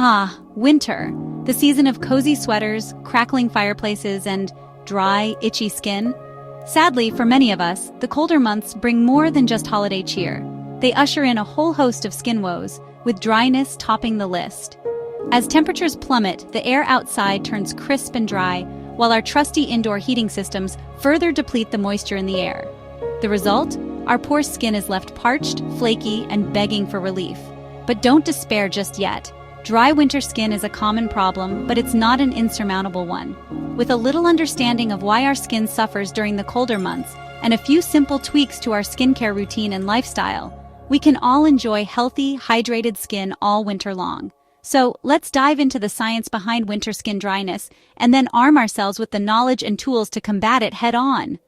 Ah, winter, the season of cozy sweaters, crackling fireplaces, and dry, itchy skin. Sadly, for many of us, the colder months bring more than just holiday cheer. They usher in a whole host of skin woes, with dryness topping the list. As temperatures plummet, the air outside turns crisp and dry, while our trusty indoor heating systems further deplete the moisture in the air. The result? Our poor skin is left parched, flaky, and begging for relief. But don't despair just yet. Dry winter skin is a common problem, but it's not an insurmountable one. With a little understanding of why our skin suffers during the colder months, and a few simple tweaks to our skincare routine and lifestyle, we can all enjoy healthy, hydrated skin all winter long. So, let's dive into the science behind winter skin dryness, and then arm ourselves with the knowledge and tools to combat it head-on.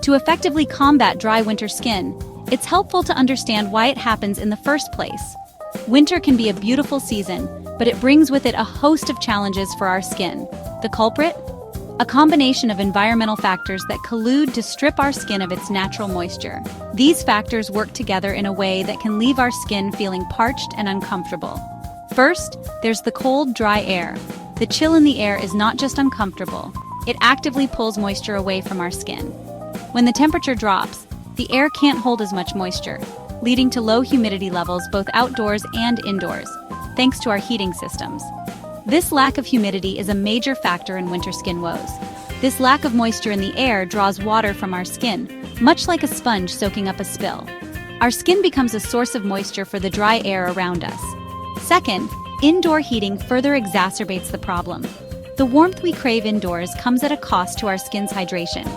To effectively combat dry winter skin, it's helpful to understand why it happens in the first place. Winter can be a beautiful season, but it brings with it a host of challenges for our skin. The culprit? A combination of environmental factors that collude to strip our skin of its natural moisture. These factors work together in a way that can leave our skin feeling parched and uncomfortable. First, there's the cold, dry air. The chill in the air is not just uncomfortable, it actively pulls moisture away from our skin. When the temperature drops, the air can't hold as much moisture, leading to low humidity levels both outdoors and indoors, thanks to our heating systems. This lack of humidity is a major factor in winter skin woes. This lack of moisture in the air draws water from our skin, much like a sponge soaking up a spill. Our skin becomes a source of moisture for the dry air around us. Second, indoor heating further exacerbates the problem. The warmth we crave indoors comes at a cost to our skin's hydration.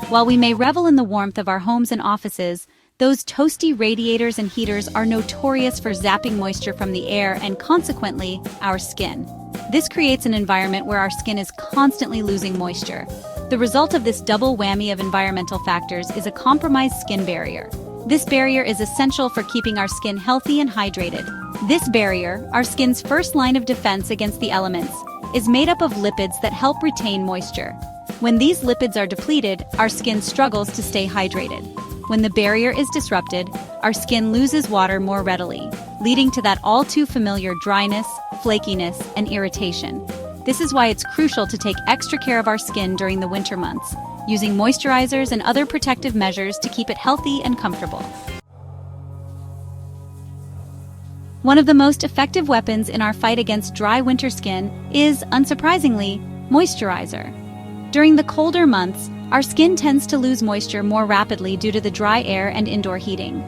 While we may revel in the warmth of our homes and offices, those toasty radiators and heaters are notorious for zapping moisture from the air and, consequently, our skin. This creates an environment where our skin is constantly losing moisture. The result of this double whammy of environmental factors is a compromised skin barrier. This barrier is essential for keeping our skin healthy and hydrated. This barrier, our skin's first line of defense against the elements, is made up of lipids that help retain moisture. When these lipids are depleted, our skin struggles to stay hydrated. When the barrier is disrupted, our skin loses water more readily, leading to that all-too-familiar dryness, flakiness, and irritation. This is why it's crucial to take extra care of our skin during the winter months, using moisturizers and other protective measures to keep it healthy and comfortable. One of the most effective weapons in our fight against dry winter skin is, unsurprisingly, moisturizer. During the colder months, our skin tends to lose moisture more rapidly due to the dry air and indoor heating.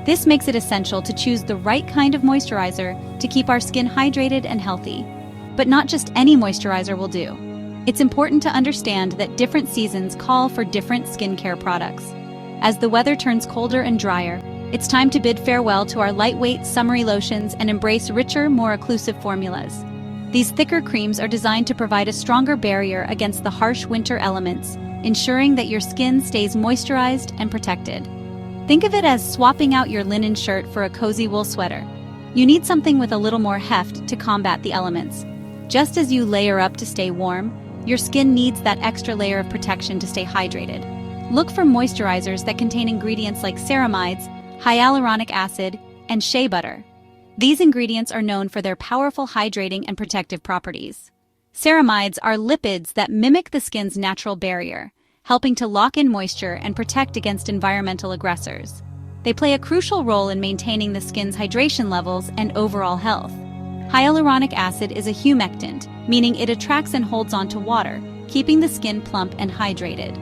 This makes it essential to choose the right kind of moisturizer to keep our skin hydrated and healthy. But not just any moisturizer will do. It's important to understand that different seasons call for different skincare products. As the weather turns colder and drier, it's time to bid farewell to our lightweight, summery lotions and embrace richer, more occlusive formulas. These thicker creams are designed to provide a stronger barrier against the harsh winter elements, ensuring that your skin stays moisturized and protected. Think of it as swapping out your linen shirt for a cozy wool sweater. You need something with a little more heft to combat the elements. Just as you layer up to stay warm, your skin needs that extra layer of protection to stay hydrated. Look for moisturizers that contain ingredients like ceramides, hyaluronic acid, and shea butter. These ingredients are known for their powerful hydrating and protective properties. Ceramides are lipids that mimic the skin's natural barrier, helping to lock in moisture and protect against environmental aggressors. They play a crucial role in maintaining the skin's hydration levels and overall health. Hyaluronic acid is a humectant, meaning it attracts and holds onto water, keeping the skin plump and hydrated.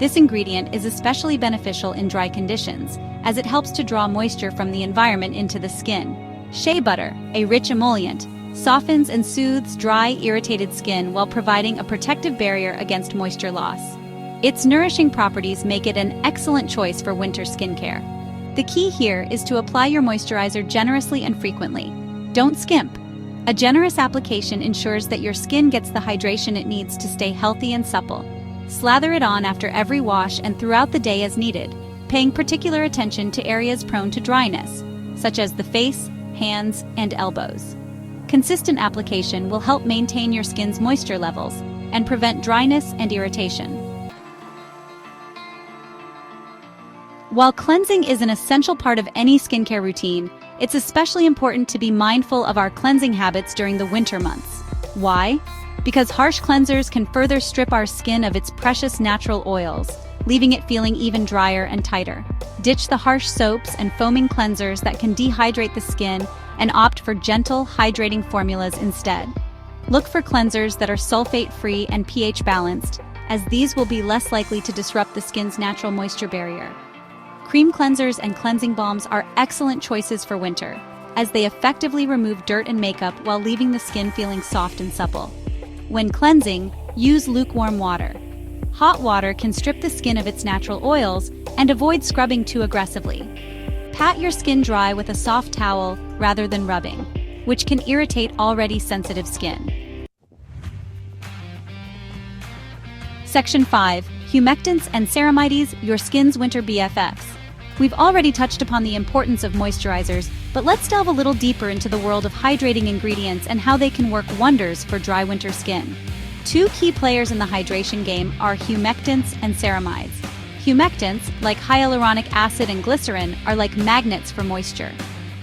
This ingredient is especially beneficial in dry conditions, as it helps to draw moisture from the environment into the skin. Shea butter, a rich emollient, softens and soothes dry, irritated skin while providing a protective barrier against moisture loss. Its nourishing properties make it an excellent choice for winter skincare. The key here is to apply your moisturizer generously and frequently. Don't skimp. A generous application ensures that your skin gets the hydration it needs to stay healthy and supple. Slather it on after every wash and throughout the day as needed, paying particular attention to areas prone to dryness, such as the face, hands, and elbows. Consistent application will help maintain your skin's moisture levels and prevent dryness and irritation. While cleansing is an essential part of any skincare routine, it's especially important to be mindful of our cleansing habits during the winter months. Why? Because harsh cleansers can further strip our skin of its precious natural oils, leaving it feeling even drier and tighter. Ditch the harsh soaps and foaming cleansers that can dehydrate the skin and opt for gentle, hydrating formulas instead. Look for cleansers that are sulfate-free and pH balanced, as these will be less likely to disrupt the skin's natural moisture barrier. Cream cleansers and cleansing balms are excellent choices for winter, as they effectively remove dirt and makeup while leaving the skin feeling soft and supple. When cleansing, use lukewarm water. Hot water can strip the skin of its natural oils and avoid scrubbing too aggressively. Pat your skin dry with a soft towel rather than rubbing, which can irritate already sensitive skin. Section 5. Humectants and ceramides, your skin's winter BFFs. We've already touched upon the importance of moisturizers, but let's delve a little deeper into the world of hydrating ingredients and how they can work wonders for dry winter skin. Two key players in the hydration game are humectants and ceramides. Humectants, like hyaluronic acid and glycerin, are like magnets for moisture.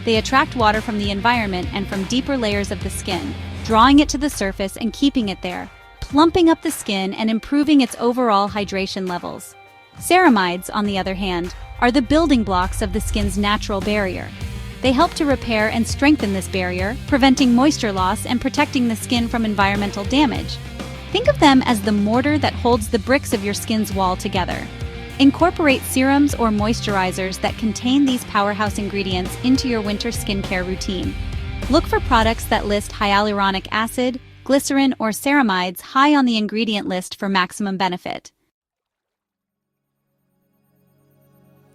They attract water from the environment and from deeper layers of the skin, drawing it to the surface and keeping it there, plumping up the skin and improving its overall hydration levels. Ceramides, on the other hand, are the building blocks of the skin's natural barrier. They help to repair and strengthen this barrier, preventing moisture loss and protecting the skin from environmental damage. Think of them as the mortar that holds the bricks of your skin's wall together. Incorporate serums or moisturizers that contain these powerhouse ingredients into your winter skincare routine. Look for products that list hyaluronic acid, glycerin, or ceramides high on the ingredient list for maximum benefit.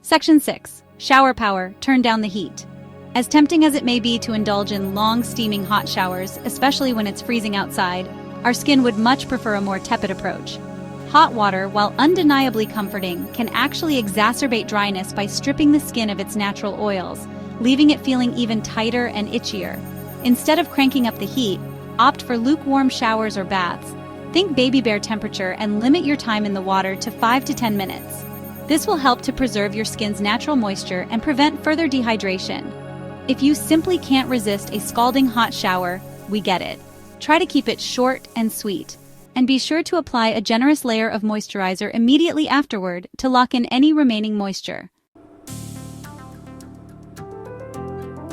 Section 6. Shower power, turn down the heat. As tempting as it may be to indulge in long steaming hot showers, especially when it's freezing outside, our skin would much prefer a more tepid approach. Hot water, while undeniably comforting, can actually exacerbate dryness by stripping the skin of its natural oils, leaving it feeling even tighter and itchier. Instead of cranking up the heat, opt for lukewarm showers or baths. Think baby bear temperature and limit your time in the water to 5 to 10 minutes. This will help to preserve your skin's natural moisture and prevent further dehydration. If you simply can't resist a scalding hot shower, we get it. Try to keep it short and sweet. And be sure to apply a generous layer of moisturizer immediately afterward to lock in any remaining moisture.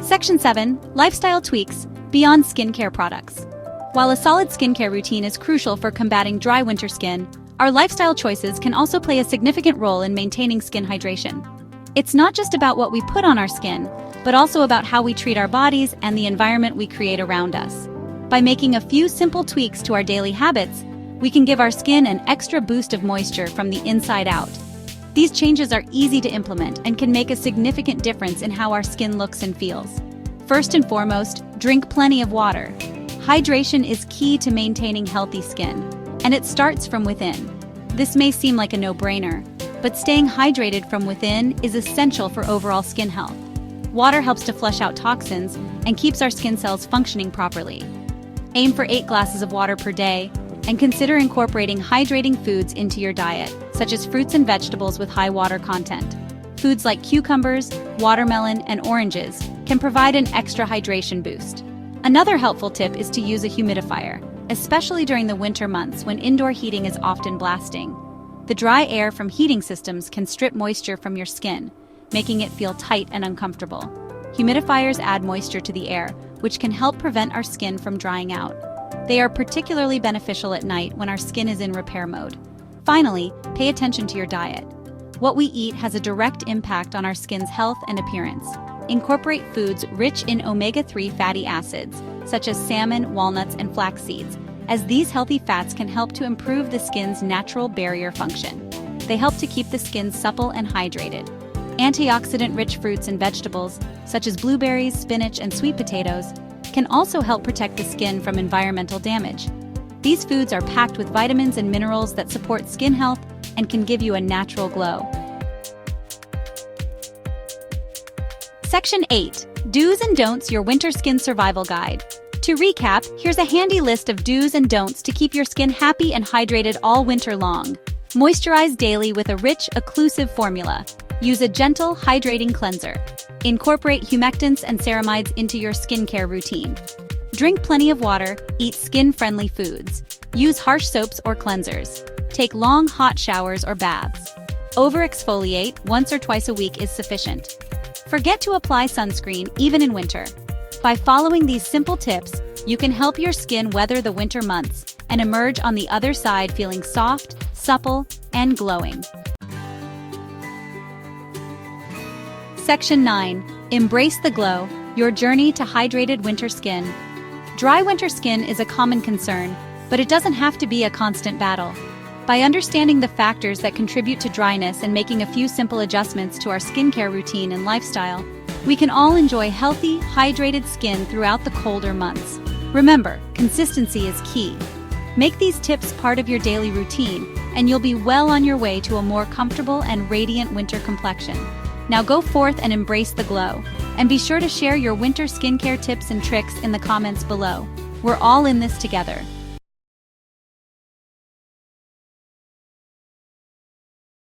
Section 7. Lifestyle tweaks, beyond skincare products. While a solid skincare routine is crucial for combating dry winter skin, our lifestyle choices can also play a significant role in maintaining skin hydration. It's not just about what we put on our skin, but also about how we treat our bodies and the environment we create around us. By making a few simple tweaks to our daily habits, we can give our skin an extra boost of moisture from the inside out. These changes are easy to implement and can make a significant difference in how our skin looks and feels. First and foremost, drink plenty of water. Hydration is key to maintaining healthy skin, and it starts from within. This may seem like a no-brainer, but staying hydrated from within is essential for overall skin health. Water helps to flush out toxins and keeps our skin cells functioning properly. Aim for 8 glasses of water per day, and consider incorporating hydrating foods into your diet, such as fruits and vegetables with high water content. Foods like cucumbers, watermelon, and oranges can provide an extra hydration boost. Another helpful tip is to use a humidifier, especially during the winter months when indoor heating is often blasting. The dry air from heating systems can strip moisture from your skin, making it feel tight and uncomfortable. Humidifiers add moisture to the air, which can help prevent our skin from drying out. They are particularly beneficial at night when our skin is in repair mode. Finally, pay attention to your diet. What we eat has a direct impact on our skin's health and appearance. Incorporate foods rich in omega-3 fatty acids, such as salmon, walnuts, and flax seeds, as these healthy fats can help to improve the skin's natural barrier function. They help to keep the skin supple and hydrated. Antioxidant-rich fruits and vegetables, such as blueberries, spinach, and sweet potatoes, can also help protect the skin from environmental damage. These foods are packed with vitamins and minerals that support skin health and can give you a natural glow. Section 8. Do's and Don'ts, your winter skin survival guide. To recap, here's a handy list of do's and don'ts to keep your skin happy and hydrated all winter long. Moisturize daily with a rich, occlusive formula. Use a gentle, hydrating cleanser. Incorporate humectants and ceramides into your skincare routine. Drink plenty of water, eat skin-friendly foods. Use harsh soaps or cleansers. Take long, hot showers or baths. Over-exfoliate once or twice a week is sufficient. Forget to apply sunscreen even in winter. By following these simple tips, you can help your skin weather the winter months and emerge on the other side feeling soft, supple, and glowing. Section 9. Embrace the glow, your journey to hydrated winter skin. Dry winter skin is a common concern, but it doesn't have to be a constant battle. By understanding the factors that contribute to dryness and making a few simple adjustments to our skincare routine and lifestyle, we can all enjoy healthy, hydrated skin throughout the colder months. Remember, consistency is key. Make these tips part of your daily routine, and you'll be well on your way to a more comfortable and radiant winter complexion. Now go forth and embrace the glow. And be sure to share your winter skincare tips and tricks in the comments below. We're all in this together.